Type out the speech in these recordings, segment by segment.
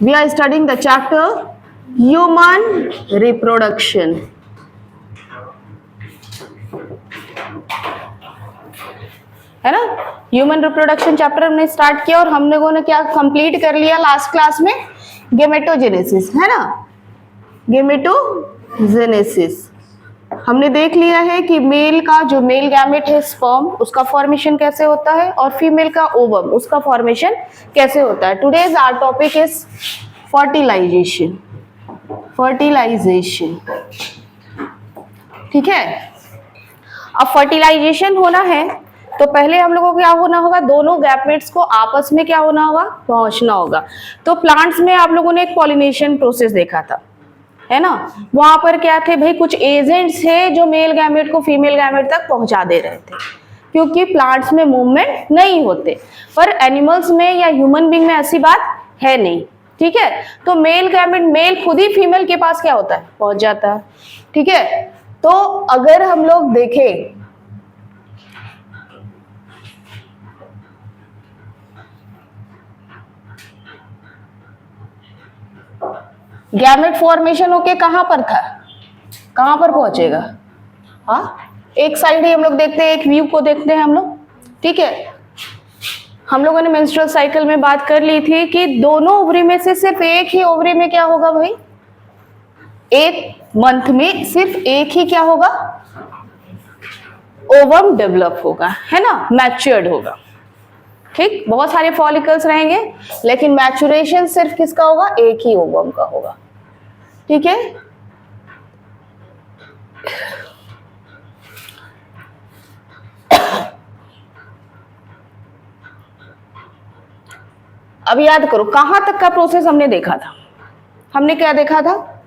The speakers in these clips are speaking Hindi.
We are studying the chapter human reproduction. है ना, ह्यूमन रिप्रोडक्शन चैप्टर हमने स्टार्ट किया और हम लोगों ने क्या कंप्लीट कर लिया लास्ट क्लास में, गेमेटोजेनेसिस, है ना। गेमेटोजेनेसिस हमने देख लिया है कि मेल का जो मेल गैमेट है स्पर्म, उसका फॉर्मेशन कैसे होता है, और फीमेल का ओवम, उसका फॉर्मेशन कैसे होता है। Today's our topic is fertilization. Fertilization, ठीक है। अब फर्टिलाइजेशन होना है तो पहले हम लोगों को क्या होना होगा, दोनों गैमेट्स को आपस में क्या होना होगा, पहुंचना होगा। तो प्लांट्स में आप लोगों ने एक पॉलिनेशन प्रोसेस देखा था, है ना। वहां पर क्या थे भाई, कुछ एजेंट्स थे जो मेल गैमेट को फीमेल गैमेट तक पहुंचा दे रहे थे, क्योंकि प्लांट्स में मूवमेंट नहीं होते, पर एनिमल्स में या ह्यूमन बीइंग में ऐसी बात है नहीं, ठीक है। तो मेल गैमेट, मेल खुद ही फीमेल के पास क्या होता है, पहुंच जाता है, ठीक है। तो अगर हम लोग देखें गैमेट फॉर्मेशन होके कहां पर था, कहां पर पहुंचेगा, हाँ एक साइड ही हम लोग देखते हैं, एक व्यू को देखते हैं हम लोग, ठीक है। हम लोगों ने मेंस्ट्रुअल साइकिल में बात कर ली थी कि दोनों ओवरी में से सिर्फ एक ही ओवरी में क्या होगा भाई, एक मंथ में सिर्फ एक ही क्या होगा, ओवम डेवलप होगा, है ना, मैच्योर्ड होगा, ठीक। बहुत सारे फॉलिकल्स रहेंगे लेकिन मैचुरेशन सिर्फ किसका होगा, एक ही ओवम का होगा, ठीक है। अब याद करो कहां तक का प्रोसेस हमने देखा था, हमने क्या देखा था,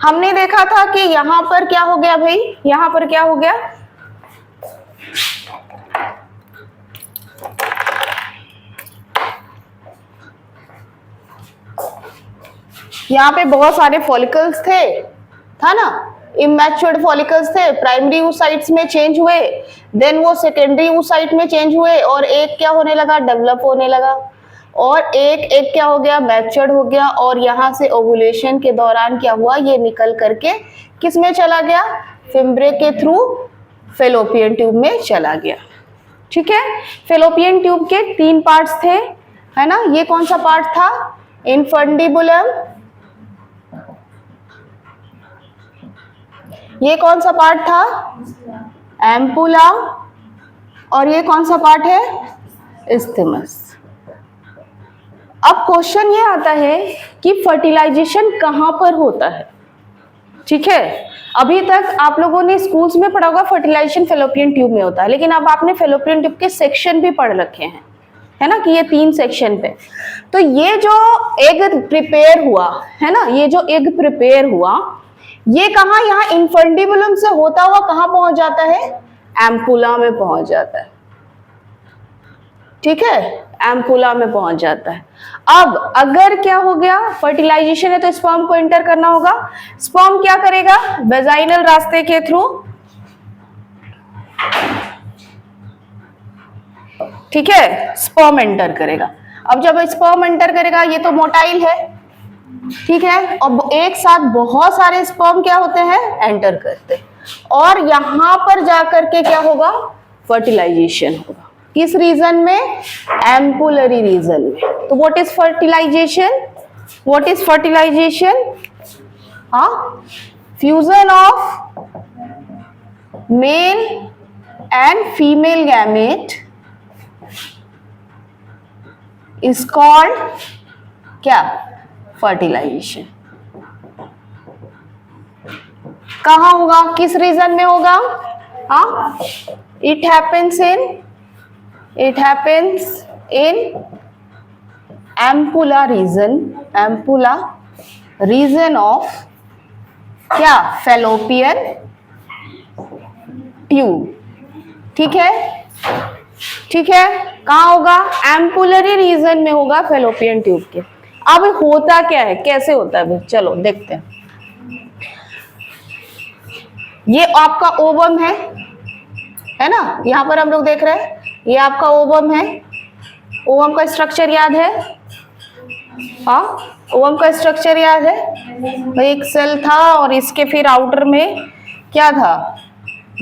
हमने देखा था कि यहां पर क्या हो गया भाई, यहां पर क्या हो गया, यहाँ पे बहुत सारे फॉलिकल्स थे, था ना, इमैच्योर्ड फॉलिकल्स थे, प्राइमरी oocytes में चेंज हुए, देन वो सेकेंडरी oocyte में चेंज हुए, और एक क्या होने लगा, डेवलप होने लगा, और एक एक क्या हो गया, मैच्योर्ड हो गया, और यहाँ से ओवुलेशन के दौरान क्या हुआ, ये निकल करके किस में चला गया, फिम्ब्रे के थ्रू फेलोपियन ट्यूब में चला गया, ठीक है। फेलोपियन ट्यूब के 3 पार्ट्स थे, है ना। ये कौन सा पार्ट था, इनफंडिबुलम, ये कौन सा पार्ट था, एम्पुला, और ये कौन सा पार्ट है, इस्थमस। अब क्वेश्चन ये आता है कि फर्टिलाइजेशन कहां पर होता है, ठीक है। अभी तक आप लोगों ने स्कूल्स में पढ़ा होगा फर्टिलाइजेशन फेलोपियन ट्यूब में होता है, लेकिन अब आपने फेलोपियन ट्यूब के सेक्शन भी पढ़ रखे हैं, है ना, कि ये 3 सेक्शन पे। तो ये जो एग प्रिपेयर हुआ है ना, ये जो एग प्रिपेयर हुआ, ये कहा, यहाँ इनफंडिबुलम से होता हुआ कहां पहुंच जाता है, एम्पुला में पहुंच जाता है, ठीक है, एम्पुला में पहुंच जाता है। अब अगर क्या हो गया, फर्टिलाइजेशन है तो स्पर्म को एंटर करना होगा, स्पर्म क्या करेगा, वेजाइनल रास्ते के थ्रू, ठीक है, स्पर्म एंटर करेगा। अब जब स्पर्म एंटर करेगा, ये तो मोटाइल है, ठीक है, और एक साथ बहुत सारे स्पर्म क्या होते हैं, एंटर करते, और यहां पर जाकर के क्या होगा, फर्टिलाइजेशन होगा, किस रीजन में, एम्पुलरी रीजन में। तो what is fertilization, what is fertilization, हाँ, fusion of male and female gamete is called क्या, फर्टिलाइजेशन। कहां होगा, किस रीजन में होगा, हाँ, it happens in ampulla region of क्या, फेलोपियन ट्यूब, ठीक है, ठीक है। कहां होगा, एम्पुलरी रीजन में होगा, फेलोपियन ट्यूब के। अब होता क्या है, कैसे होता है, चलो देखते हैं। ये आपका ओवम है ना, यहां पर हम लोग देख रहे हैं, ये आपका ओवम है, ओवम का स्ट्रक्चर याद है, हाँ, ओवम का स्ट्रक्चर याद है भाई, एक सेल था और इसके फिर आउटर में क्या था,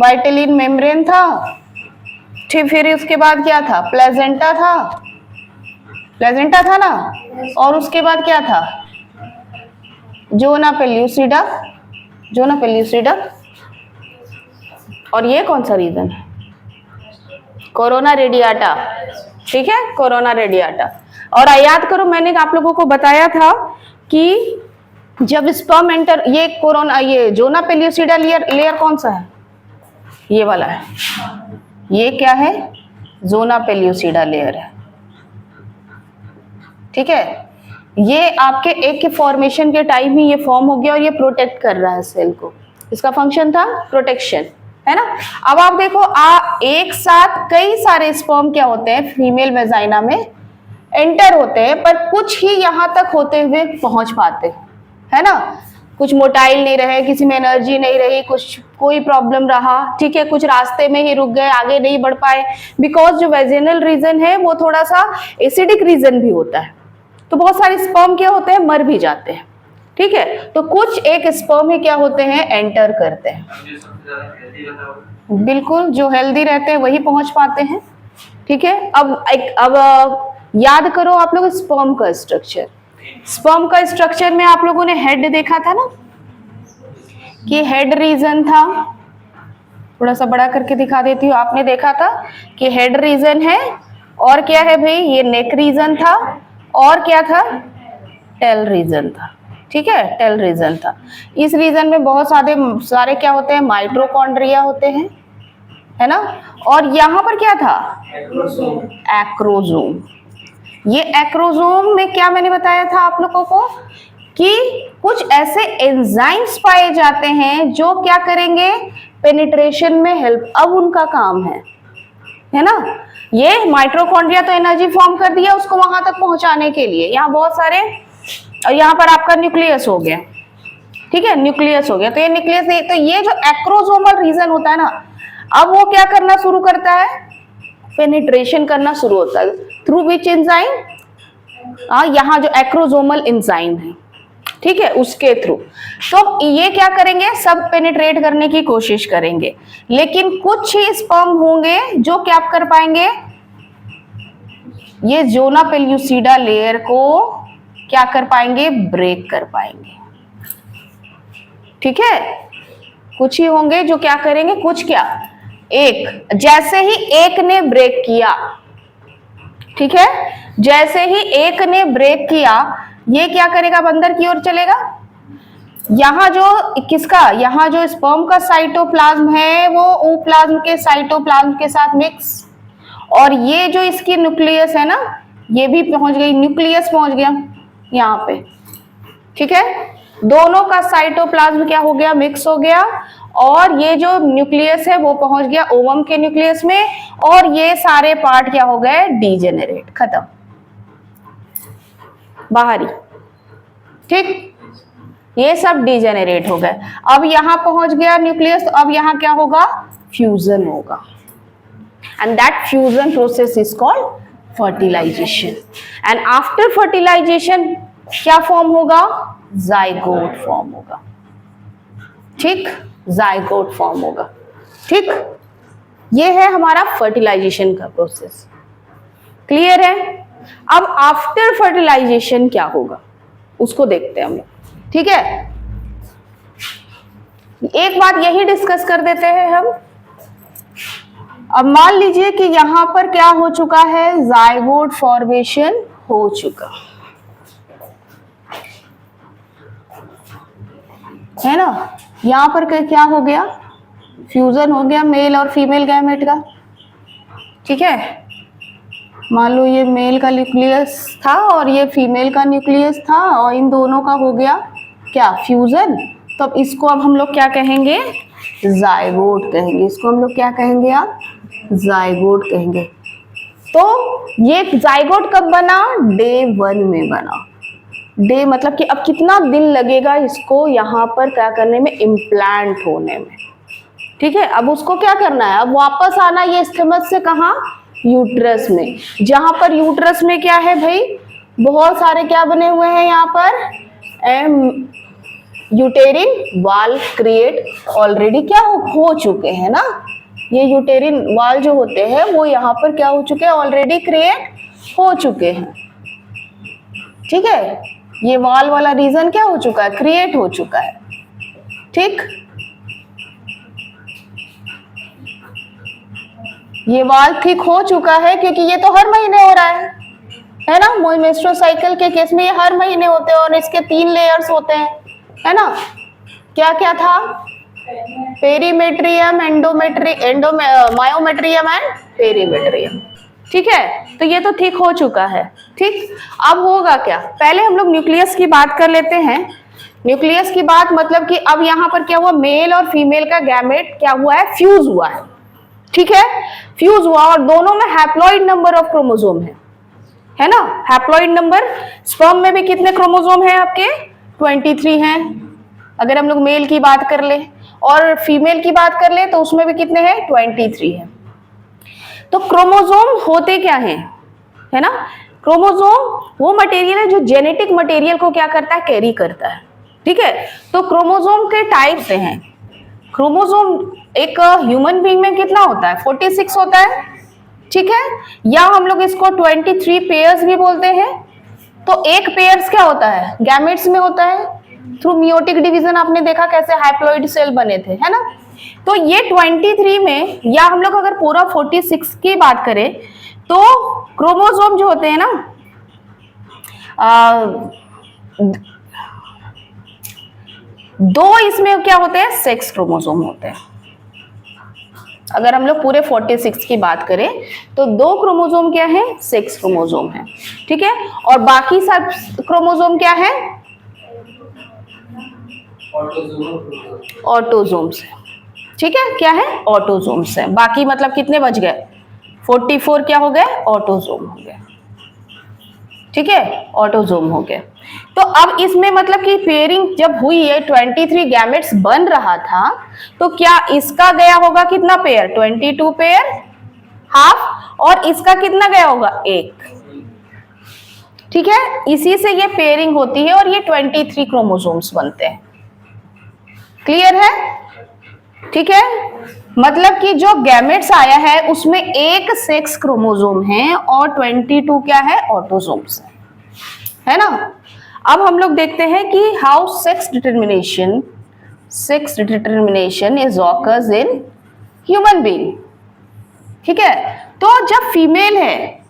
वाइटेलिन मेम्ब्रेन था, फिर उसके बाद क्या था, प्लेजेंटा था, प्लेजेंटा था ना, और उसके बाद क्या था, जोना पेल्यूसिडा, जोना पेल्यूसिडा। और ये कौन सा रीजन है, कोरोना रेडियाटा, ठीक है, कोरोना रेडियाटा। और याद करो मैंने आप लोगों को बताया था कि जब स्पर्म एंटर, ये कोरोना, ये जोना पेल्यूसिडा लेयर कौन सा है, ये वाला है, ये क्या है, जोना पेल्यूसिडा लेयर है, ठीक है। ये आपके एग के फॉर्मेशन के टाइम ही ये फॉर्म हो गया और ये प्रोटेक्ट कर रहा है सेल को, इसका फंक्शन था प्रोटेक्शन, है ना। अब आप देखो एक साथ कई सारे स्पर्म क्या होते हैं फीमेल वेजाइना में एंटर होते हैं, पर कुछ ही यहां तक होते हुए पहुंच पाते हैं, है ना। कुछ मोटाइल नहीं रहे, किसी में एनर्जी नहीं रही, कुछ कोई प्रॉब्लम रहा, ठीक है, कुछ रास्ते में ही रुक गए, आगे नहीं बढ़ पाए, बिकॉज जो वेजिनल रीजन है वो थोड़ा सा एसिडिक रीजन भी होता है, तो बहुत सारे स्पर्म क्या होते हैं, मर भी जाते हैं, ठीक है। तो कुछ एक स्पर्म ही क्या होते हैं, एंटर करते हैं, बिल्कुल, जो हेल्दी रहते हैं वही पहुंच पाते हैं, ठीक है। अब याद करो आप लोग स्पर्म का स्ट्रक्चर, स्पर्म का स्ट्रक्चर में आप लोगों ने हेड देखा था ना, कि हेड रीजन था, थोड़ा सा बड़ा करके दिखा देती हूँ, आपने देखा था कि हेड रीजन है, और क्या है भाई, ये नेक रीजन था, और क्या था, टेल रीजन था, ठीक है, टेल रीजन था। इस रीजन में बहुत सारे क्या होते हैं, माइटोकॉन्ड्रिया होते हैं, है ना। और यहाँ पर क्या था, एक्रोसोम। ये एक्रोसोम में क्या मैंने बताया था आप लोगों को कि कुछ ऐसे एंजाइम्स पाए जाते हैं जो क्या करेंगे, पेनिट्रेशन में हेल्प, अब उनका काम है ना। ये माइटोकॉन्ड्रिया तो एनर्जी फॉर्म कर दिया उसको वहां तक पहुंचाने के लिए, यहाँ बहुत सारे, और यहाँ पर आपका न्यूक्लियस हो गया, ठीक है, न्यूक्लियस हो गया, तो ये न्यूक्लियस नहीं, तो ये जो एक्रोसोमल रीजन होता है ना, अब वो क्या करना शुरू करता है, पेनिट्रेशन करना शुरू होता है, थ्रू विच एंजाइम, यहाँ जो एक्रोसोमल एंजाइम है, ठीक है, उसके थ्रू। तो ये क्या करेंगे, सब पेनिट्रेट करने की कोशिश करेंगे, लेकिन कुछ ही स्पर्म होंगे जो क्या कर पाएंगे, ये जोना पेल्यूसिडा लेयर को क्या कर पाएंगे, ब्रेक कर पाएंगे, ठीक है। कुछ ही होंगे जो क्या करेंगे, कुछ क्या, एक, जैसे ही एक ने ब्रेक किया, ठीक है, जैसे ही एक ने ब्रेक किया, ये क्या करेगा, अंदर की ओर चलेगा, यहाँ जो किसका, यहाँ जो स्पर्म का साइटोप्लाज्म है वो ओप्लाज्म के साइटोप्लाज्म के साथ मिक्स, और ये जो इसकी न्यूक्लियस है ना, ये भी पहुंच गई, न्यूक्लियस पहुंच गया यहाँ पे, ठीक है, दोनों का साइटोप्लाज्म क्या हो गया, मिक्स हो गया, और ये जो न्यूक्लियस है वो पहुंच गया ओवम के न्यूक्लियस में, और ये सारे पार्ट क्या हो गए, डीजेनरेट, खत्म, बाहरी, ठीक, ये सब डीजेनरेट हो गए। अब यहां पहुंच गया न्यूक्लियस, तो अब यहां क्या होगा, फ्यूजन होगा, and that fusion process is called fertilization, and after fertilization क्या फॉर्म होगा, जाइगोट फॉर्म होगा, ठीक, जाइगोट फॉर्म होगा, ठीक। ये है हमारा फर्टिलाइजेशन का प्रोसेस, क्लियर है। अब आफ्टर फर्टिलाइजेशन क्या होगा उसको देखते हैं हम लोग, ठीक है। एक बात यही डिस्कस कर देते हैं हम। अब मान लीजिए कि यहां पर क्या हो चुका है, जाइगोट फॉर्मेशन हो चुका है ना, यहां पर क्या हो गया, फ्यूजन हो गया मेल और फीमेल गैमेट का, ठीक है। मान लो ये मेल का न्यूक्लियस था और ये फीमेल का न्यूक्लियस था, और इन दोनों का हो गया क्या, फ्यूजन। तो अब इसको अब हम लोग क्या कहेंगे, जाइगोट कहेंगे, इसको हम लोग क्या कहेंगे, आप जाइगोट कहेंगे। तो ये जाइगोट कब बना, डे 1 में बना, डे मतलब कि अब कितना दिन लगेगा इसको यहाँ पर क्या करने में, इम्प्लांट होने में, ठीक है। अब उसको क्या करना है, अब वापस आना ये स्टेमस से कहाँ, यूट्रस में, जहां पर यूट्रस में क्या है भाई, बहुत सारे क्या बने हुए हैं यहाँ पर, यूटेरिन वाल क्रिएट ऑलरेडी क्या हो चुके हैं ना। ये यूटेरिन वाल जो होते हैं वो यहाँ पर क्या हो चुके हैं, ऑलरेडी क्रिएट हो चुके हैं। ठीक है, ये वाल वाला रीजन क्या हो चुका है, क्रिएट हो चुका है। ठीक, ये वाल ठीक हो चुका है क्योंकि ये तो हर महीने हो रहा है ना। मेंस्ट्रुअल साइकिल के केस में ये हर महीने होते हैं और इसके 3 लेयर्स होते हैं, है ना। क्या क्या था, पेरीमेट्रियम, मायोमेट्रियम एंड पेरीमेट्रियम। ठीक है, तो ये तो ठीक हो चुका है। ठीक, अब होगा क्या, पहले हम लोग न्यूक्लियस की बात कर लेते हैं। न्यूक्लियस की बात मतलब कि अब यहाँ पर क्या हुआ, मेल और फीमेल का गैमेट क्या हुआ है, फ्यूज हुआ है। ठीक है, फ्यूज हुआ और दोनों में हैप्लॉइड नंबर ऑफ क्रोमोसोम है ना। हैप्लॉइड नंबर, स्पर्म में भी कितने क्रोमोसोम हैं आपके, 23 हैं अगर हम लोग मेल की बात कर ले, और फीमेल की बात कर ले तो उसमें भी कितने हैं, 23 है। तो क्रोमोसोम होते क्या हैं, है ना। क्रोमोसोम वो मटेरियल है जो जेनेटिक मटेरियल को क्या करता है, कैरी करता है। ठीक है, तो क्रोमोसोम के टाइप से हैं। क्रोमोसोम एक ह्यूमन बीइंग में कितना होता है, 46 होता है। ठीक है, या हम लोग इसको 23 पेयर्स भी बोलते हैं। तो एक पेयर्स क्या होता है, गैमेट्स में होता है। थ्रू मियोटिक डिवीजन आपने देखा कैसे हैप्लॉइड सेल बने थे, है ना। तो ये 23 में, या हम लोग अगर पूरा 46 की बात करें तो क्रोमोसोम जो होते हैं ना, दो इसमें क्या होते हैं, सेक्स क्रोमोसोम होते हैं। अगर हम लोग पूरे 46 की बात करें तो 2 क्रोमोसोम क्या है, सेक्स क्रोमोसोम है। ठीक है, और बाकी सब क्रोमोसोम क्या है, ऑटोसोम्स है। ठीक है, क्या है, ऑटोसोम्स है। बाकी मतलब कितने बच गए, 44 क्या हो गए, ऑटोसोम हो गए। ठीक है, ऑटोसोम हो गए। तो अब इसमें मतलब कि पेयरिंग जब हुई है, 23 गैमेट्स बन रहा था, तो क्या इसका गया होगा कितना पेयर, 22 पेयर हाफ, और इसका कितना गया होगा, 1। ठीक है, इसी से ये पेयरिंग होती है और ये 23 क्रोमोसोम्स बनते हैं। क्लियर है। ठीक है, मतलब कि जो गैमेट्स आया है उसमें एक सेक्स क्रोमोसोम है और 22 क्या है, ऑटोसोम्स है ना। अब हम लोग देखते हैं कि how sex determination is occurs in human being. ठीक है, तो जब फीमेल है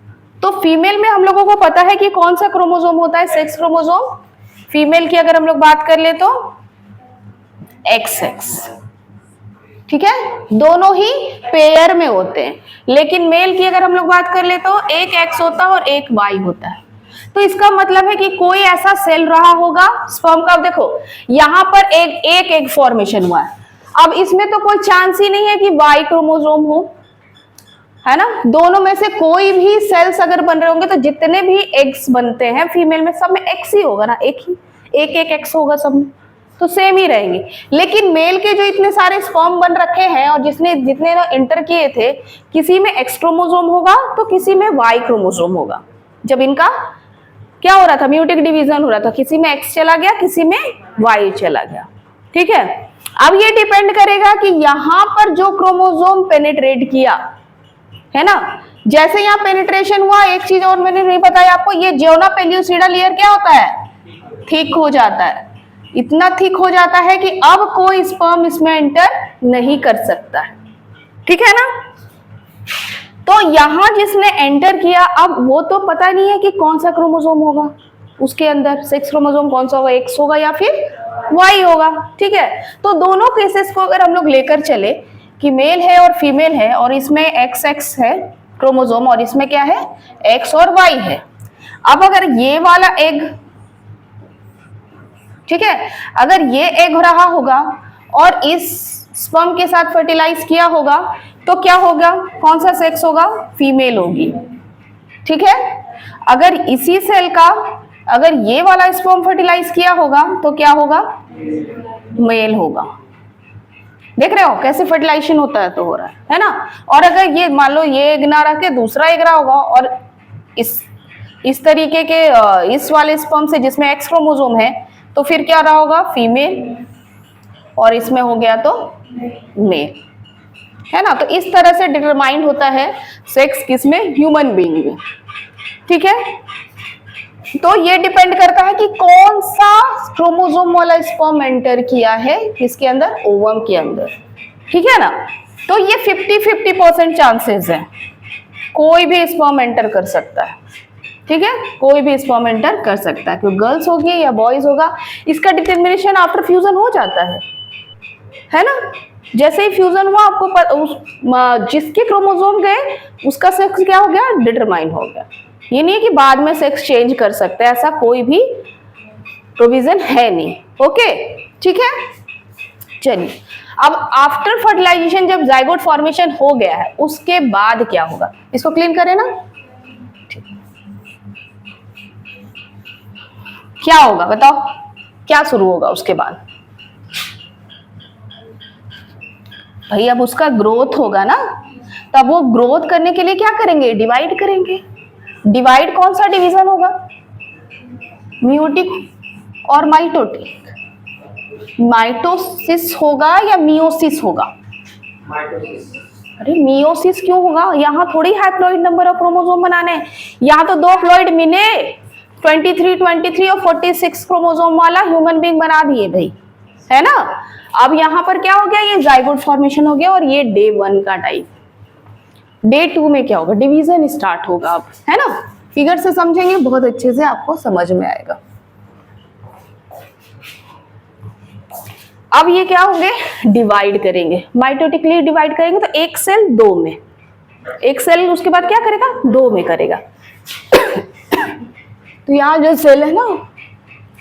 तो फीमेल में हम लोगों को पता है कि कौन सा क्रोमोसोम होता है, सेक्स क्रोमोसोम। फीमेल की अगर हम लोग बात कर ले तो XX। ठीक है, दोनों ही पेयर में होते हैं। लेकिन मेल की अगर हम लोग बात कर ले तो एक X होता है और एक Y होता है। तो इसका मतलब है कि कोई ऐसा सेल रहा होगा स्पर्म का। देखो यहां पर एक फॉर्मेशन हुआ है, अब इसमें तो कोई चांस ही नहीं है कि Y क्रोमोसोम हो, है ना। दोनों में से कोई भी सेल्स अगर बन रहे होंगे तो जितने भी एग्स बनते हैं फीमेल में, सब में X ही होगा ना, एक X होगा सब में, तो सेम ही रहेंगे। लेकिन मेल के जो इतने सारे स्पर्म बन रखे हैं और जितने एंटर किए थे, किसी में X क्रोमोसोम होगा तो किसी में Y क्रोमोसोम होगा। जब इनका क्या हो रहा था, म्यूटिक डिवीजन हो रहा था, किसी में X चला गया, किसी में Y चला गया। ठीक है, अब ये डिपेंड करेगा कि यहां पर जो क्रोमोसोम पेनिट्रेट किया, है ना। जैसे यहाँ पेनिट्रेशन हुआ, एक चीज और मैंने नहीं बताया आपको, ये जियोना पेल्यूसिडा लेयर क्या होता है, थिक हो जाता है। इतना थिक हो जाता है कि अब कोई स्पर्म इसमें एंटर नहीं कर सकता है। ठीक है ना। तो यहां जिसने एंटर किया, अब वो तो पता नहीं है कि कौन सा क्रोमोसोम होगा उसके अंदर, सेक्स क्रोमोसोम कौन सा होगा, X होगा या फिर Y होगा। ठीक है, तो दोनों केसेस को अगर हम लोग लेकर चले कि मेल है और फीमेल है और इसमें XX है क्रोमोसोम और इसमें क्या है, X और Y है। अब अगर ये वाला एग, ठीक है, अगर ये एग रहा होगा और इस स्पर्म के साथ फर्टिलाइज किया होगा तो क्या होगा, कौन सा सेक्स होगा, फीमेल होगी। ठीक है, अगर इसी सेल का अगर ये वाला स्पर्म फर्टिलाइज किया होगा तो क्या होगा, मेल होगा। देख रहे हो कैसे फर्टिलाइजेशन होता है, तो हो रहा है ना। और अगर ये मान लो ये एग ना रह के दूसरा एग रहा होगा और इस इस तरीके के इस वाले स्पर्म से जिसमें एक्स क्रोमोसोम है, तो फिर क्या रहा होगा, फीमेल, और इसमें हो गया तो मेल, है ना। तो इस तरह से डिटरमाइंड होता है सेक्स किसमें, ह्यूमन बीइंग में, ठीक है। तो ये डिपेंड करता है कि कौन सा क्रोमोसोम वाला स्पर्म एंटर किया है किसके अंदर, ओवम के अंदर, ठीक है ना। तो ये 50-50% चांसेस है, कोई भी स्पर्म एंटर कर सकता है, ठीक है, कोई भी स्पर्म एंटर कर सकता है, क्योंकि गर्ल्स होगी या बॉयज होगा, इसका डिटर्मिनेशन आफ्टर फ्यूजन हो जाता है ना। जैसे ही फ्यूजन हुआ आपको जिसके क्रोमोसोम गए उसका सेक्स क्या हो गया, डिटरमाइन हो गया। ये नहीं है कि बाद में सेक्स चेंज कर सकते हैं, ऐसा कोई भी प्रोविजन है नहीं, ओके, ठीक है। चलिए, अब आफ्टर फर्टिलाइजेशन जब जाइगोट फॉर्मेशन हो गया है उसके बाद क्या होगा, इसको क्लीन करें ना। क्या होगा बताओ, क्या शुरू होगा उसके बाद, भाई अब उसका ग्रोथ होगा ना, तब वो ग्रोथ करने के लिए क्या करेंगे, डिवाइड करेंगे। डिवाइड कौन सा डिवीजन होगा, मियोटिक और माइटोटिक, माइटोसिस होगा या मियोसिस होगा, अरे मियोसिस क्यों होगा, यहाँ थोड़ी हैप्लॉइड नंबर ऑफ क्रोमोसोम बनाने, यहाँ तो 2 प्लॉइड मिले, 23 और 46 क्रोमोसोम वाला ह्यूमन बीइंग बना दिए भाई, है ना। अब यहाँ पर क्या हो गया, ये जाइगोट फॉर्मेशन हो गया, और ये डे 1 का टाइप। डे 2 में क्या होगा, डिवीजन स्टार्ट होगा अब, है ना। फिगर से समझेंगे बहुत अच्छे से आपको समझ में आएगा। अब ये क्या होंगे, डिवाइड करेंगे, माइटोटिकली डिवाइड करेंगे, तो एक सेल 2 में, एक सेल उसके बाद क्या करेगा, 2 में करेगा। तो यहाँ जो सेल है ना,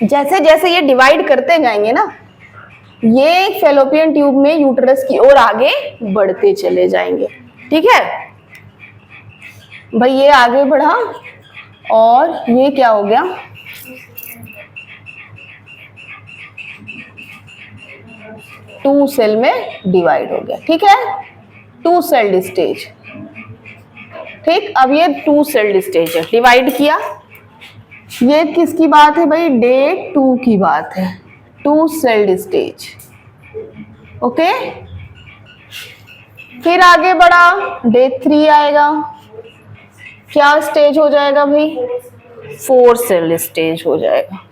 जैसे जैसे ये डिवाइड करते जाएंगे ना, ये फैलोपियन ट्यूब में यूटेरस की ओर आगे बढ़ते चले जाएंगे, ठीक है भाई। ये आगे बढ़ा और ये क्या हो गया, टू सेल में डिवाइड हो गया, ठीक है, 2 सेल्ड स्टेज, ठीक। अब ये 2 सेल्ड स्टेज है, डिवाइड किया, ये किसकी बात है भाई, डे 2 की बात है, 2 सेल्ड स्टेज, ओके। फिर आगे बढ़ा, डे 3 आएगा, क्या स्टेज हो जाएगा भाई, 4 सेल्ड स्टेज हो जाएगा।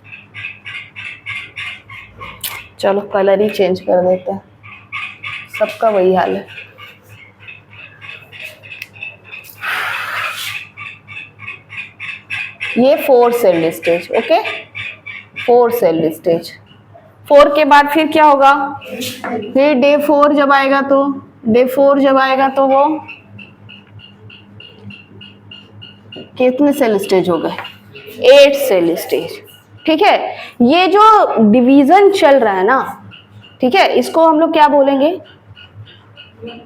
चलो कलर ही चेंज कर देते हैं, सबका वही हाल है। ये 4 sailed stage, okay, 4 sailed stage. 4 के बाद फिर क्या होगा, फिर डे 4 जब आएगा तो, डे 4 जब आएगा तो वो कितने सेल स्टेज हो गए, 8 सेल स्टेज, ठीक है। ये जो डिवीजन चल रहा है ना, ठीक है, इसको हम लोग क्या बोलेंगे,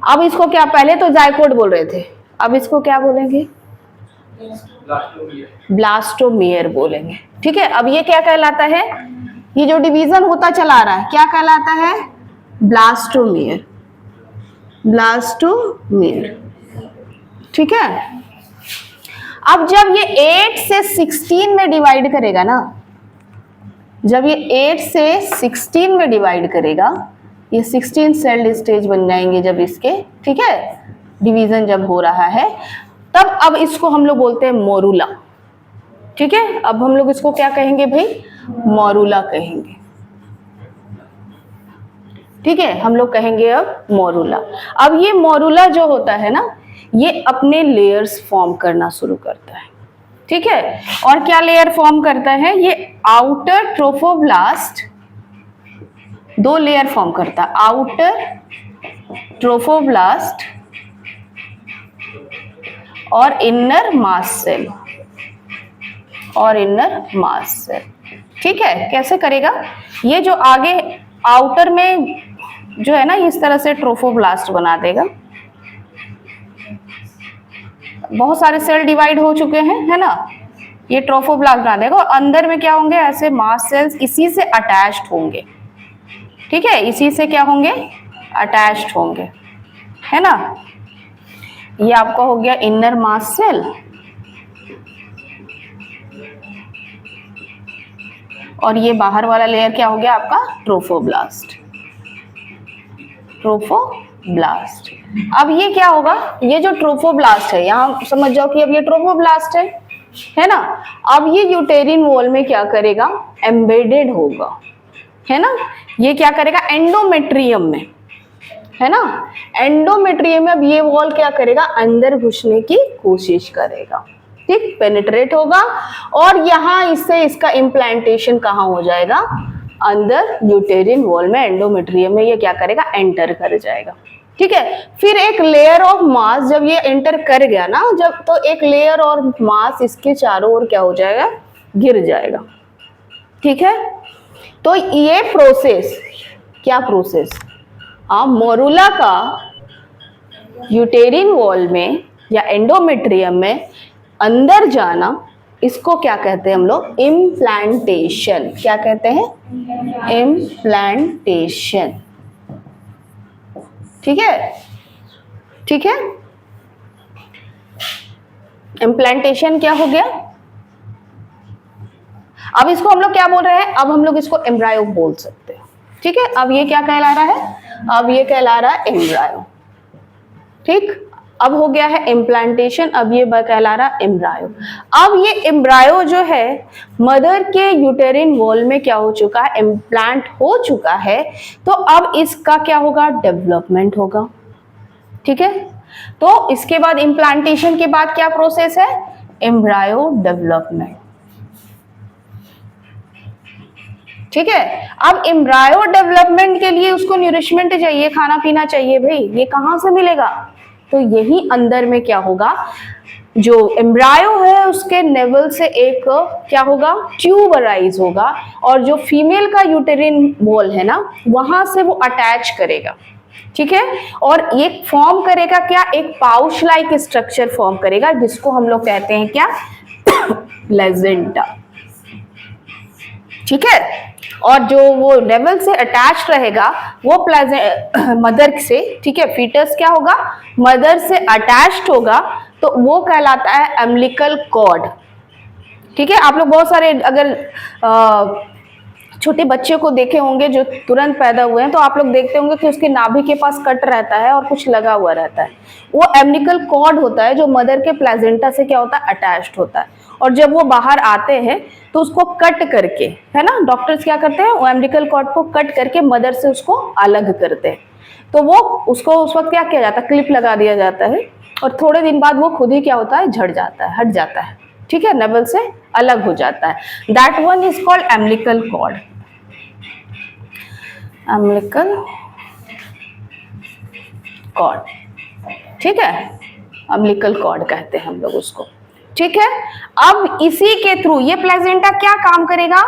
अब इसको क्या, पहले तो जाइगोट बोल रहे थे, अब इसको क्या बोलेंगे, ब्लास्टोमेयर बोलेंगे, ठीक है। अब ये क्या कहलाता है, ये जो डिवीजन होता चला रहा है क्या कहलाता है, ब्लास्टोमेयर, ब्लास्टोमेयर, ठीक है। अब जब ये 8 से 16 में डिवाइड करेगा ना, जब ये 8 से 16 में डिवाइड करेगा, ये 16 सेल्ड स्टेज बन जाएंगे जब इसके, ठीक है, डिवीजन जब हो रहा है तब अब इसको हम लोग बोलते हैं मोरूला, ठीक है। अब हम लोग इसको क्या कहेंगे भाई, मोरूला कहेंगे, ठीक है, हम लोग कहेंगे अब मोरूला। अब ये मोरूला जो होता है ना, ये अपने लेयर्स फॉर्म करना शुरू करता है, ठीक है। और क्या लेयर फॉर्म करता है, ये आउटर ट्रोफोब्लास्ट, 2 लेयर फॉर्म करता है, आउटर ट्रोफोब्लास्ट और इनर मास सेल, और इनर मास सेल, ठीक है। कैसे करेगा, ये जो आगे आउटर में जो है ना, इस तरह से ट्रोफोब्लास्ट बना देगा, बहुत सारे सेल डिवाइड हो चुके हैं, है ना, ये ट्रोफोब्लास्ट बना देगा, और अंदर में क्या होंगे, ऐसे मास सेल्स इसी से अटैच्ड होंगे, ठीक है, इसी से क्या होंगे, अटैच्ड होंगे, है ना। ये आपका हो गया इनर मास सेल, और ये बाहर वाला लेयर क्या हो गया आपका ट्रोफोब्लास्ट। ट्रोफोब्लास्ट। अब ये क्या होगा, ये जो ट्रोफोब्लास्ट है, यहाँ समझ जाओ कि अब ये ट्रोफोब्लास्ट है ना। अब ये यूटेरिन वॉल में क्या करेगा, एम्बेडेड होगा, है ना। ये क्या करेगा, एंडोमेट्रियम में, है ना। एंडोमेट्रियम में अब ये वॉल क्या करेगा, अंदर घुसने की कोशिश करेगा, ठीक, पेनिट्रेट होगा। और यहाँ इससे इसका इम्प्लांटेशन कहाँ हो जाएगा, अंदर यूटेरिन वॉल में, एंडोमेट्रियम में ये क्या करेगा, एंटर कर जाएगा, ठीक है। फिर एक लेयर ऑफ मास जब ये एंटर कर गया ना, जब तो एक लेयर और मास इसके चारों ओर क्या हो जाएगा, गिर जाएगा, ठीक है। तो ये प्रोसेस, क्या प्रोसेस, मोरुला का यूटेरिन वॉल में या एंडोमेट्रियम में अंदर जाना, इसको क्या कहते हैं हम लोग, इम्प्लांटेशन। क्या कहते हैं, इम्प्लांटेशन, ठीक है, ठीक है। इम्प्लांटेशन क्या हो गया। अब इसको हम लोग क्या बोल रहे हैं, अब हम लोग इसको एम्ब्रायो बोल सकते हैं, ठीक है। अब ये क्या कहला रहा है, अब ये कहला रहा है एम्ब्रायो, ठीक। अब हो गया है इम्प्लांटेशन, अब ये कहला रहा एम्ब्रायो। अब ये एम्ब्रायो जो है मदर के यूटेरिन वॉल में क्या हो चुका है, इम्प्लांट हो चुका है। तो अब इसका क्या होगा, डेवलपमेंट होगा, ठीक है। तो इसके बाद इम्प्लांटेशन के बाद क्या प्रोसेस है, एम्ब्रायो डेवलपमेंट, ठीक है। अब एम्ब्रायो डेवलपमेंट के लिए उसको न्यूरिशमेंट चाहिए, खाना पीना चाहिए भाई, ये कहाँ से मिलेगा, तो यही अंदर में क्या होगा, जो एम्ब्रायो है उसके नेवल से एक क्या होगा, ट्यूब अराइज होगा, और जो फीमेल का यूटेरिन वॉल है ना, वहां से वो अटैच करेगा, ठीक है। और ये फॉर्म करेगा क्या, एक पाउच लाइक स्ट्रक्चर फॉर्म करेगा, जिसको हम लोग कहते हैं क्या, प्लेजेंटा, ठीक है। और जो वो नेवल से अटैच रहेगा वो मदर से, ठीक है, फीटस क्या होगा, मदर से अटैच्ड होगा, तो वो कहलाता है अम्बिलिकल कॉर्ड, ठीक है। आप लोग बहुत सारे अगर छोटे बच्चे को देखे होंगे जो तुरंत पैदा हुए हैं, तो आप लोग देखते होंगे कि उसके नाभि के पास कट रहता है और कुछ लगा हुआ रहता है, वो अम्बिलिकल कॉर्ड होता है, जो मदर के प्लेजेंटा से क्या होता है, अटैच्ड होता है। और जब वो बाहर आते हैं तो उसको कट करके, है ना, डॉक्टर्स क्या करते हैं, वो अम्बिलिकल कॉर्ड को कट करके मदर से उसको अलग करते हैं। तो वो उसको उस वक्त क्या किया जाता है, क्लिप लगा दिया जाता है, और थोड़े दिन बाद वो खुद ही क्या होता है, झड़ जाता है, हट जाता है, ठीक है, नेवल से अलग हो जाता है। That one is called umbilical cord, umbilical cord, ठीक है, अम्बिलिकल कॉर्ड कहते हैं हम लोग उसको, ठीक है। अब इसी के थ्रू ये प्लेजेंटा क्या काम करेगा,